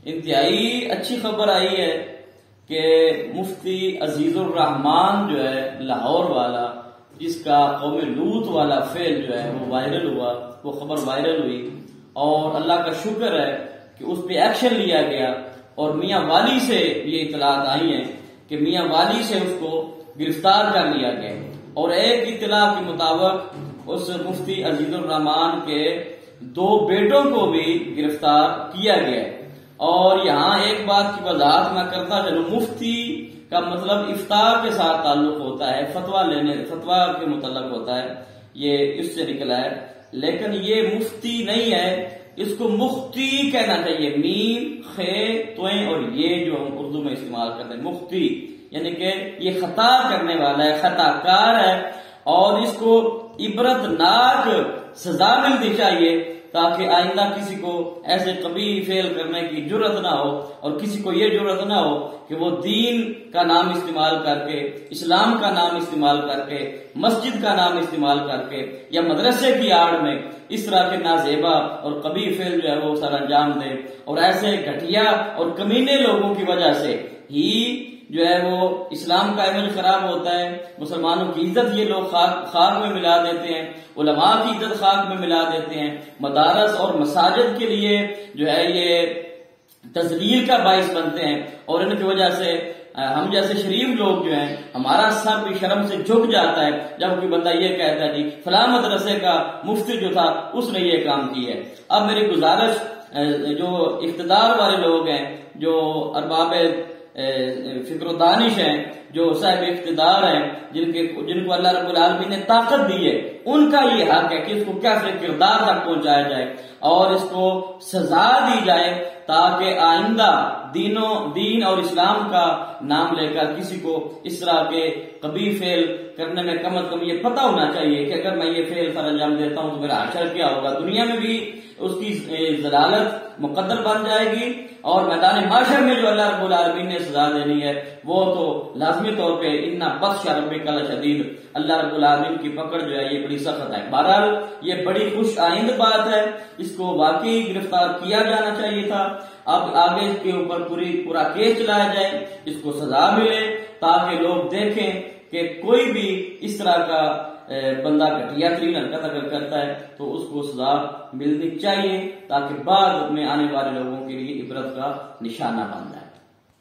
انتہائی اچھی خبر آئی ہے کہ مفتی عزیز الرحمان جو ہے لاہور والا، جس کا قوم لوط والا فعل جو ہے وہ وائرل ہوا، وہ خبر وائرل ہوئی، اور اللہ کا شکر ہے کہ اس پہ ایکشن لیا گیا، اور میاں والی سے یہ اطلاعات آئی ہیں کہ میاں والی سے اس کو گرفتار کر لیا گیا، اور ایک اطلاع کے مطابق اس مفتی عزیز الرحمان کے 2 بیٹوں کو بھی گرفتار کیا گیا۔ اور یہاں ایک بات کی وضاحت میں کرتا چلوں، مفتی کا مطلب افتاء کے ساتھ تعلق ہوتا ہے، فتویٰ کے متعلق ہوتا ہے، یہ اس سے نکلا ہے، لیکن یہ مفتی نہیں ہے، اس کو مختی کہنا چاہیے، میم خے توئیں اور یہ جو ہم اردو میں استعمال کرتے ہیں مختی، یعنی کہ یہ خطا کرنے والا ہے، خطا کار ہے، اور اس کو عبرتناک سزا ملنی چاہیے تاکہ آئندہ کسی کو ایسے قبیح فعل کرنے کی جرت نہ ہو، اور کسی کو یہ جرت نہ ہو کہ وہ دین کا نام استعمال کر کے، اسلام کا نام استعمال کر کے، مسجد کا نام استعمال کر کے، یا مدرسے کی آڑ میں اس طرح کے نازیبا اور قبیح فعل جو ہے وہ سر انجام دے، اور ایسے گھٹیا اور کمینے لوگوں کی وجہ سے ہی جو ہے وہ اسلام کا امیج خراب ہوتا ہے، مسلمانوں کی عزت یہ لوگ خاک میں ملا دیتے ہیں، علماء کی عزت خاک میں ملا دیتے ہیں، مدارس اور مساجد کے لیے جو ہے یہ تذلیل کا باعث بنتے ہیں، اور ان کی وجہ سے ہم جیسے شریف لوگ جو ہیں ہمارا سر بھی شرم سے جھک جاتا ہے جب کوئی بندہ یہ کہتا ہے جی فلاں مدرسے کا مفتی جو تھا اس نے یہ کام کی ہے۔ اب میری گزارش جو اقتدار والے لوگ ہیں، جو ارباب فکر و دانش ہیں، جو صاحب اقتدار ہیں، جن کو اللہ رب العالمین نے طاقت دی ہے، ان کا یہ حق ہے کہ اس کو کیسے کردار تک پہنچایا جائے اور اس کو سزا دی جائے، تاکہ آئندہ دین اور اسلام کا نام لے کر کسی کو اس طرح کے قبیح فعل کرنے میں کم از کم یہ پتہ ہونا چاہیے کہ اگر میں یہ فعل سر انجام دیتا ہوں تو میرا حشر کیا ہوگا، دنیا میں بھی اس کی ضلالت مقدر بن جائے گی، اور میدان محشر میں جو اللہ رب العالمین نے سزا دینی ہے وہ تو لازمی طور پہ ان بطش ربک لشدید، اللہ رب العالمین کی پکڑ جو ہے یہ بڑی سخت ہے۔ بہرحال یہ بڑی خوش آئند بات ہے، اس کو واقعی گرفتار کیا جانا چاہیے تھا، اب آگے اس کے اوپر پورا کیس چلایا جائے، اس کو سزا ملے تاکہ لوگ دیکھیں کہ کوئی بھی اس طرح کا بندہ گھٹیا ترین حرکت اگر کرتا ہے تو اس کو سزا ملنی چاہیے، تاکہ بعد میں آنے والے لوگوں کے لیے عبرت کا نشانہ بن جائے۔